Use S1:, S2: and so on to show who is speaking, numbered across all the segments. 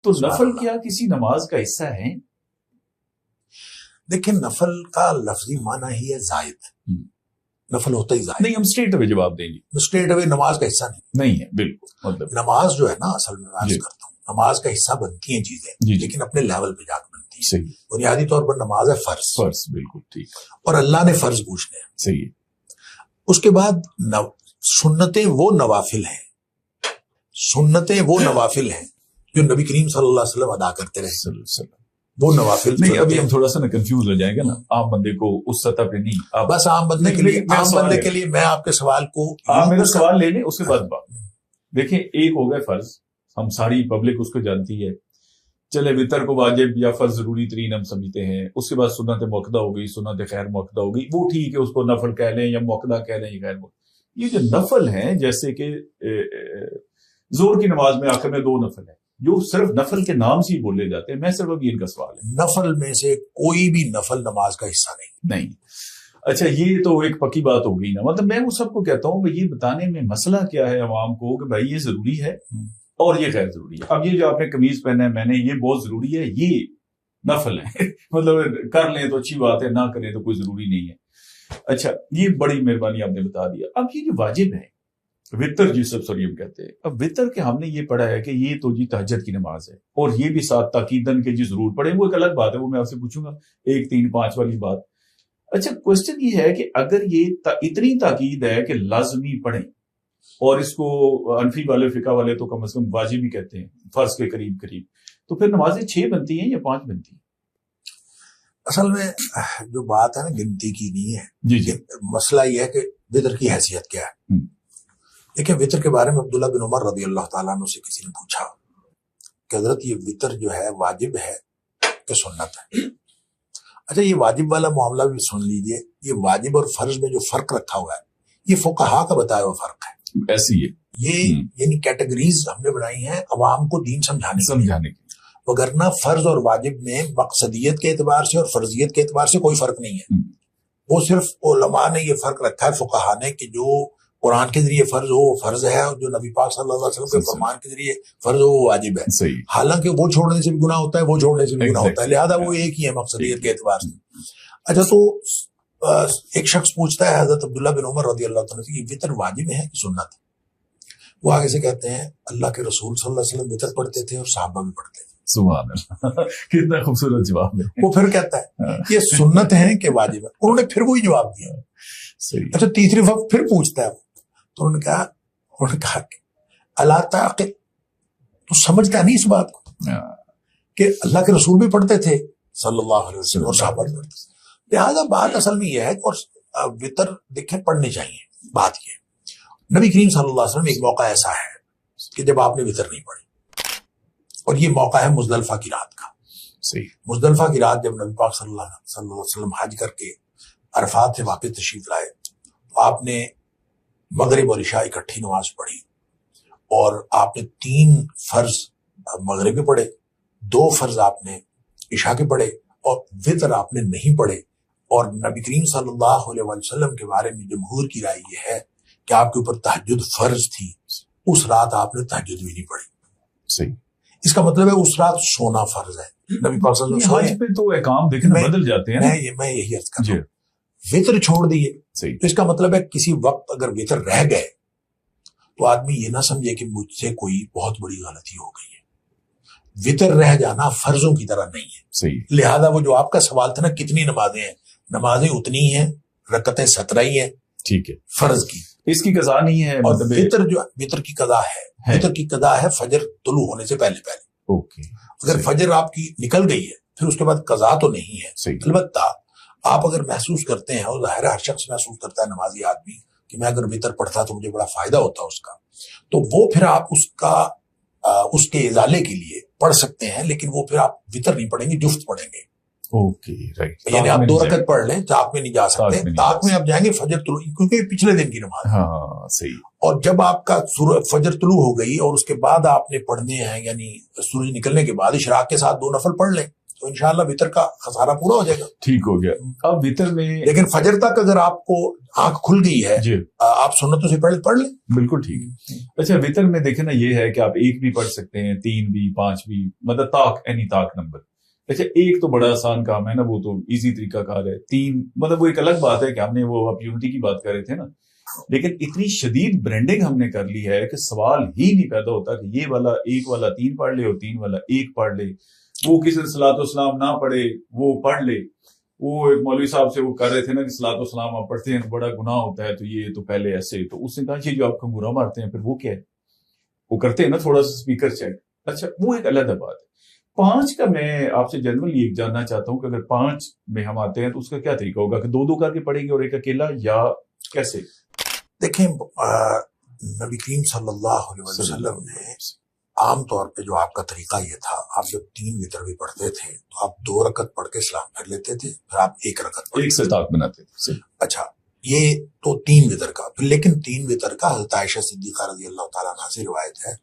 S1: تو نفل کیا کسی نماز کا حصہ ہے؟
S2: دیکھیں نفل کا لفظی معنی ہی ہے زائد، نفل ہوتا ہی زائد
S1: نہیں، ہم اسٹریٹ اوے جواب دیں گے،
S2: اسٹریٹ اوے نماز کا حصہ
S1: نہیں ہے بالکل، مطلب
S2: نماز جو ہے نا اصل میں میں عرض کرتا ہوں نماز کا حصہ بنتی ہیں چیزیں لیکن اپنے لیول پہ جا کے بنتی ہیں۔
S1: صحیح،
S2: بنیادی طور پر نماز ہے فرض،
S1: بالکل ٹھیک،
S2: اور اللہ نے فرض پوچھنے ہیں۔
S1: صحیح،
S2: اس کے بعد سنتیں وہ نوافل ہیں، سنتیں وہ نوافل ہیں جو نبی کریم صلی اللہ علیہ وسلم ادا کرتے رہے، وہ نوافل
S1: نہیں۔ ابھی ہم تھوڑا سا نا کنفیوز ہو جائیں گے نا، عام بندے کو اس سطح پہ نہیں،
S2: بس عام بندے کے لیے میں آپ کے سوال کو
S1: آپ میرا سوال لے لیں، اس کے بعد بات دیکھیں۔ ایک ہو گئے فرض، ہم ساری پبلک اس کو جانتی ہے، چلے وطر کو واجب یا فرض ضروری ترین ہم سمجھتے ہیں، اس کے بعد سنت موقدہ ہو گئی، سنت خیر موقدہ ہو گئی، وہ ٹھیک ہے، اس کو نفل کہہ لیں یا موقدہ کہہ لیں یا غیر موقدہ۔ یہ جو نفل ہیں، جیسے کہ زور کی نماز میں آخر میں 2 نفل ہیں جو صرف نفل کے نام سے ہی بولے جاتے ہیں، میں صرف ابھی ان کا سوال ہے،
S2: نفل میں سے کوئی بھی نفل نماز کا حصہ نہیں۔
S1: اچھا، یہ تو ایک پکی بات ہو گئی نا، مطلب میں وہ سب کو کہتا ہوں کہ یہ بتانے میں مسئلہ کیا ہے عوام کو کہ بھائی یہ ضروری ہے اور یہ غیر ضروری ہے۔ اب یہ جو آپ نے قمیض پہنا ہے، میں نے، یہ بہت ضروری ہے، یہ نفل ہے مطلب کر لیں تو اچھی بات ہے، نہ کریں تو کوئی ضروری نہیں ہے۔ اچھا، یہ بڑی مہربانی آپ نے بتا دیا۔ اب یہ جو واجب ہے وطر، جی سب سریم کہتے ہیں، اب وطر کے ہم نے یہ پڑھا ہے کہ یہ تو جی تہجد کی نماز ہے، اور یہ بھی ساتھ تاکیدن کے جی ضرور پڑھیں، وہ ایک الگ بات ہے، وہ میں آپ سے پوچھوں گا 1 3 5 والی بات۔ اچھا، کوشچن یہ ہے کہ اگر یہ اتنی تاکید ہے کہ لازمی پڑھیں، اور اس کو حنفی والے فقہ والے تو کم از کم واجب ہی کہتے ہیں، فرض کے قریب، تو پھر نمازیں 6 بنتی ہیں یا 5 بنتی ہیں؟
S2: اصل میں جو بات ہے نا گنتی کی نہیں ہے،
S1: جی
S2: مسئلہ یہ ہے کہ وطر کی حیثیت کیا ہے۔ دیکھیں وطر کے بارے میں عبداللہ بن عمر رضی اللہ تعالیٰ عنہ سے کسی نے پوچھا کہ حضرت یہ وطر جو ہے واجب ہے کہ سنت ہے؟ اچھا، یہ واجب والا معاملہ بھی سن لیجئے، یہ واجب اور فرض میں جو فرق رکھا ہوا ہے یہ فقہا کا بتایا ہوا فرق ہے،
S1: ایسی ہے،
S2: یہ یعنی کیٹیگریز ہم نے بنائی ہیں عوام کو دین سمجھانے کی، وگرنہ فرض اور واجب میں مقصدیت کے اعتبار سے اور فرضیت کے اعتبار سے کوئی فرق نہیں ہے۔ وہ صرف علماء نے یہ فرق رکھا ہے فقہا نے کہ جو قرآن کے ذریعے فرض ہو وہ فرض ہے، اور جو نبی پاک صلی اللہ علیہ وسلم کے فرمان کے ذریعے فرض ہو وہ واجب ہے۔ حالانکہ وہ چھوڑنے سے بھی گناہ ہوتا ہے، وہ چھوڑنے سے بھی گناہ ہوتا ہے، لہذا وہ ایک ہی ہے مقصدیت کے اعتبار سے۔ اچھا، تو ایک شخص پوچھتا ہے حضرت عبداللہ بن عمر رضی اللہ تعالیٰ سے کہ وطر واجب ہے کہ سنت ہے؟ وہ آگے سے کہتے ہیں اللہ کے رسول صلی اللہ علیہ وسلم وطر پڑھتے تھے اور صحابہ بھی پڑھتے تھے۔
S1: سبحان اللہ، کتنا خوبصورت جواب ہے۔
S2: وہ پھر کہتا ہے یہ سنت ہے کہ واجب ہے؟ انہوں نے پھر وہی جواب دیا۔ اچھا، تیسری وقت پھر پوچھتا ہے تو انہوں نے کہا کہ اللہ تعاقل، تو سمجھتا نہیں اس بات کو کہ اللہ کے رسول بھی پڑھتے تھے صلی اللہ علیہ وسلم اور صحابہ بھی پڑھتے تھے، لہٰذا بات اصل میں یہ ہے اور وطر دیکھیں پڑھنے چاہیے۔ بات یہ نبی کریم صلی اللہ علیہ وسلم ایک موقع ایسا ہے کہ جب آپ نے وطر نہیں پڑھی، اور یہ موقع ہے مزدلفہ کی رات کا۔ مزدلفہ کی رات جب نبی پاک صلی اللہ علیہ وسلم حج کر کے عرفات سے واپس تشریف لائے تو آپ نے مغرب اور عشاء اکٹھی نماز پڑھی، اور آپ نے 3 فرض مغرب کے پڑھے، 2 فرض آپ نے عشاء کے پڑھے، اور وطر آپ نے نہیں پڑھے۔ اور نبی کریم صلی اللہ علیہ وسلم کے بارے میں جمہور کی رائے یہ ہے کہ آپ کے اوپر تہجد فرض تھی، اس رات آپ نے تہجد بھی نہیں پڑھی۔ اس کا مطلب ہے اس رات سونا فرض ہے۔ نبی پاک صلی اللہ علیہ وسلم
S1: تو احکام دیکھنا بدل جاتے ہیں،
S2: میں یہی عرض کر رہا ہوں، وطر چھوڑ دیے تو اس کا مطلب ہے کسی وقت اگر وطر رہ گئے تو آدمی یہ نہ سمجھے کہ مجھ سے کوئی بہت بڑی غلطی ہو گئی ہے۔ وطر رہ جانا فرضوں کی طرح نہیں ہے، لہذا وہ جو آپ کا سوال تھا نا کتنی نمازیں ہیں، نمازیں اتنی ہیں، رکعتیں 17 ہی ہیں، ٹھیک ہے، فرض کی،
S1: اس کی قضا نہیں ہے۔
S2: اور وطر کی قضا ہے، وطر کی قضا ہے فجر طلوع ہونے سے پہلے۔ اگر فجر آپ کی نکل گئی ہے پھر اس کے بعد قضا تو نہیں ہے، البتہ آپ اگر محسوس کرتے ہیں، اور ظاہر ہر شخص محسوس کرتا ہے نمازی آدمی کہ میں اگر وطر پڑھتا تو مجھے بڑا فائدہ ہوتا اس کا، تو وہ پھر آپ اس کے ازالے کے لیے پڑھ سکتے ہیں، لیکن وہ پھر آپ وطر نہیں پڑھیں گے، جفت پڑھیں گے۔ یعنی آپ 2 رکعت پڑھ لیں، طاق میں نہیں جا سکتے، طاق میں آپ جائیں گے فجر طلوع، کیونکہ پچھلے دن کی نماز ہے۔ اور جب آپ کا فجر طلوع ہو گئی اور اس کے بعد آپ نے پڑھنے ہیں، یعنی سورج نکلنے کے بعد اشراق کے ساتھ 2 نفل پڑھ لیں، تو انشاءاللہ وطر کا خسارہ پورا ہو جائے گا.
S1: ٹھیک ہو گیا. اب وطر میں
S2: لیکن فجر تک اگر آپ کو آنکھ کھل گئی ہے
S1: جی
S2: آپ سنتوں سے پڑھ لیں.
S1: بالکل ٹھیک ہے. اچھا وطر میں دیکھیں نا یہ ہے کہ آپ 1 بھی پڑھ سکتے ہیں, 3 بھی, 5 بھی, مطلب طاق اینی طاق نمبر. اچھا 1 تو بڑا آسان کام ہے نا, وہ تو ایزی طریقہ کار ہے. 3 مطلب وہ ایک الگ بات ہے کہ ہم نے وہ آپ یونٹی کی بات کر رہے تھے نا, لیکن اتنی شدید برانڈنگ ہم نے کر لی ہے کہ سوال ہی نہیں پیدا ہوتا کہ یہ والا 1 والا 3 پڑھ لے اور 3 والا 1 پڑھ لے, وہ کسی نے صلاۃ والسلام نہ پڑھے وہ پڑھ لے. وہ ایک مولوی صاحب سے وہ کر رہے تھے نا کہ صلاۃ والسلام آپ پڑھتے ہیں تو بڑا گناہ ہوتا ہے, تو یہ تو پہلے ایسے, تو اس نے کہا یہ جو آپ کو برا مارتے ہیں پھر وہ کیا ہے, وہ کرتے ہیں نا تھوڑا سا اسپیکر چیک. اچھا وہ ایک علیحدہ بات ہے. 5 کا میں آپ سے جنرلی ایک جاننا چاہتا ہوں کہ اگر 5 میں ہم آتے ہیں تو اس کا کیا طریقہ ہوگا, کہ 2 کر کے پڑھیں گے اور ایک اکیلا, یا کیسے؟
S2: دیکھیں نبی کریم صلی اللہ علیہ وسلم نے عام طور پہ جو آپ کا طریقہ یہ تھا, آپ جب 3 وطر بھی پڑھتے تھے تو آپ 2 رکعت پڑھ کے سلام پھیر لیتے تھے, پھر آپ 1 رکعت
S1: ایک سے طاق بناتے تھے.
S2: اچھا یہ تو 3 وطر کا. لیکن 3 وطر کا حضرت عائشہ صدیقہ رضی اللہ تعالیٰ عنہا سے روایت ہے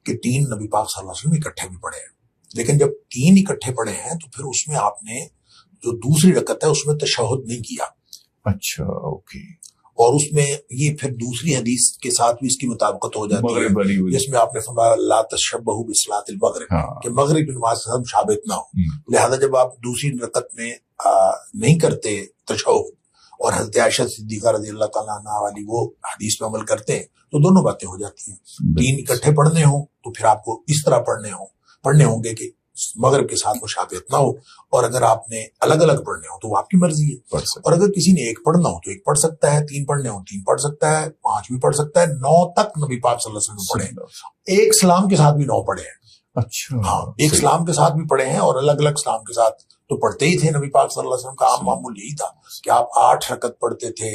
S2: کہ 3 نبی پاک صلی اللہ علیہ وسلم اکٹھے بھی پڑھے ہیں. لیکن جب 3 اکٹھے پڑھے ہیں تو پھر اس میں آپ نے جو دوسری رکعت ہے اس میں تشہد نہیں کیا.
S1: اچھا اوکے.
S2: اور اس میں یہ پھر دوسری حدیث کے ساتھ بھی اس کی مطابقت ہو جاتی ہے جس میں آپ نے فرمایا لا تشبہوا بصلاۃ المغرب, کہ مغرب کی نماز سے شابت نہ ہو. لہذا جب آپ دوسری رکعت میں نہیں کرتے تشہد اور حضرت عائشہ صدیقہ رضی اللہ تعالیٰ عنہا والی وہ حدیث میں عمل کرتے ہیں تو دونوں باتیں ہو جاتی ہیں. 3 اکٹھے پڑھنے ہوں تو پھر آپ کو اس طرح پڑھنے ہوں گے کہ مغرب کے ساتھ مشابہت نہ ہو, اور اگر آپ نے الگ الگ پڑھنے ہوں تو وہ آپ کی مرضی ہے. اور اگر کسی نے 1 پڑھنا ہو تو 1 پڑھ سکتا ہے, 3 پڑھنے ہوں 3 پڑھ سکتا ہے, 5 بھی پڑھ سکتا ہے. 9 تک نبی پاک صلی اللہ علیہ وسلم پڑھے, 1 سلام کے ساتھ بھی 9 پڑھے ہیں.
S1: اچھا
S2: ہاں 1 سلام کے ساتھ بھی پڑھے ہیں, اور الگ الگ سلام کے ساتھ تو پڑھتے ہی تھے. نبی پاک صلی اللہ علیہ وسلم کا عام معمول یہی تھا کہ آپ 8 رکعت پڑھتے تھے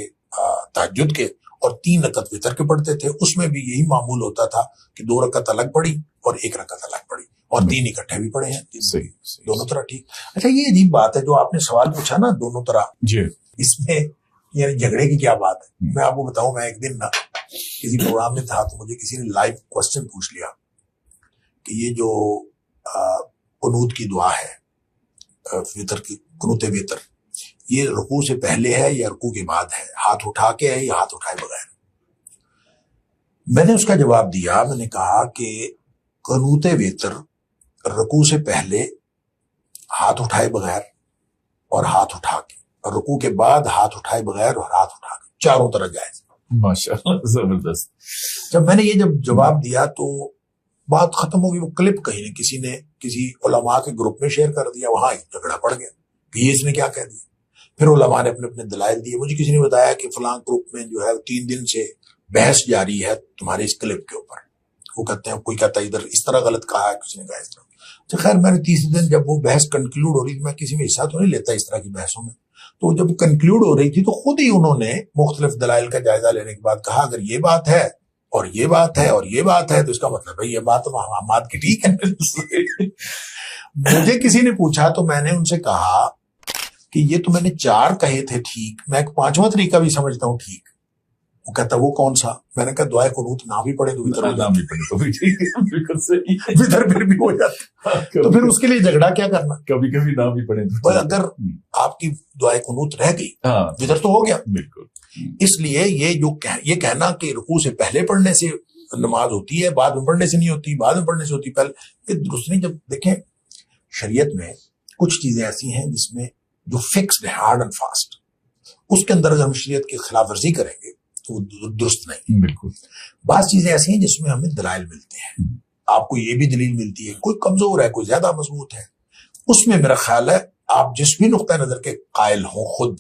S2: تہجد کے اور 3 رکعت وتر کے پڑھتے تھے. اس میں بھی یہی معمول ہوتا تھا کہ 2 رکعت الگ پڑھی اور 1 رکعت الگ پڑھی, اور 3 اکٹھے بھی پڑھے ہیں. دونوں طرح ٹھیک. اچھا یہ عجیب بات ہے جو آپ نے سوال پوچھا نا دونوں طرح,
S1: جی
S2: اس میں یعنی جھگڑے کی کیا بات ہے. میں آپ کو بتاؤں, میں ایک دن نا کسی پروگرام میں تھا تو مجھے کسی نے لائیو کوسچن پوچھ لیا کہ یہ جو قنوت کی دعا ہے وتر کی, قنوت وتر, یہ رکوع سے پہلے ہے یا رکوع کے بعد ہے, ہاتھ اٹھا کے ہے یا ہاتھ اٹھائے بغیر. میں نے اس کا جواب دیا, میں نے کہا کہ قنوت وتر رکوع سے پہلے ہاتھ اٹھائے بغیر اور ہاتھ اٹھا کے, اور رکوع کے بعد ہاتھ اٹھائے بغیر اور ہاتھ اٹھا کے, چاروں طرح جائز.
S1: ماشاءاللہ زبردست.
S2: جب میں نے یہ جب جواب دیا تو بات ختم ہو گئی. وہ کلپ کہیں نے کسی نے کسی علماء کے گروپ میں شیئر کر دیا, وہاں جھگڑا پڑ گیا کہ یہ اس نے کیا کہہ دیا. پھر علماء نے اپنے اپنے دلائل دیے. مجھے کسی نے بتایا کہ فلاں گروپ میں جو ہے 3 دن سے بحث جاری ہے تمہارے اس کلپ کے اوپر. وہ کہتے ہیں, کوئی کہتا ہے ادھر اس طرح غلط کہا ہے, کسی نے کہا اس طرح. تو خیر میں نے 30 دن جب وہ بحث کنکلوڈ ہو رہی تھی, میں کسی میں حصہ تو نہیں لیتا اس طرح کی بحثوں میں, تو جب کنکلوڈ ہو رہی تھی تو خود ہی انہوں نے مختلف دلائل کا جائزہ لینے کے بعد کہا اگر یہ بات ہے اور یہ بات ہے اور یہ بات ہے تو اس کا مطلب ہے یہ بات تو احمد کی ٹھیک ہے. مجھے کسی نے پوچھا تو میں نے ان سے کہا کہ یہ تو میں نے 4 کہے تھے ٹھیک, میں ایک 5واں طریقہ بھی سمجھتا ہوں ٹھیک. وہ کہتا وہ کون سا؟ میں نے کہا دعائے قنوت نہ بھی پڑھے تو وتر پھر بھی ہو جاتا. تو پھر اس کے لیے جھگڑا کیا کرنا,
S1: کبھی کبھی نہ بھی پڑھے.
S2: اگر آپ کی دعائے قنوت رہ گئی وتر تو ہو گیا.
S1: بالکل.
S2: اس لیے یہ کہنا کہ رکوع سے پہلے پڑھنے سے نماز ہوتی ہے, بعد میں پڑھنے سے نہیں ہوتی, بعد میں پڑھنے سے ہوتی پہلے, یہ درست نہیں. جب دیکھیں شریعت میں کچھ چیزیں ایسی ہیں جس میں جو فکسڈ ہے, ہارڈ اینڈ فاسٹ, اس کے اندر اگر ہم شریعت کی خلاف ورزی کریں گے تو درست نہیں.
S1: بالکل.
S2: بعض چیزیں ایسی ہیں جس میں ہمیں دلائل ملتے ہیں. آپ کو یہ بھی دلیل ملتی ہے, کوئی کمزور ہے کوئی زیادہ مضبوط ہے, اس میں میرا خیال ہے آپ جس بھی نقطہ نظر کے قائل ہوں خود,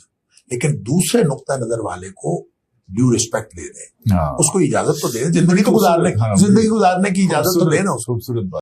S2: لیکن دوسرے نقطہ نظر والے کو ڈیو ریسپیکٹ دے دیں, اس کو اجازت تو دے دیں, زندگی گزارنے کی اجازت تو دے نا.
S1: خوبصورت بات.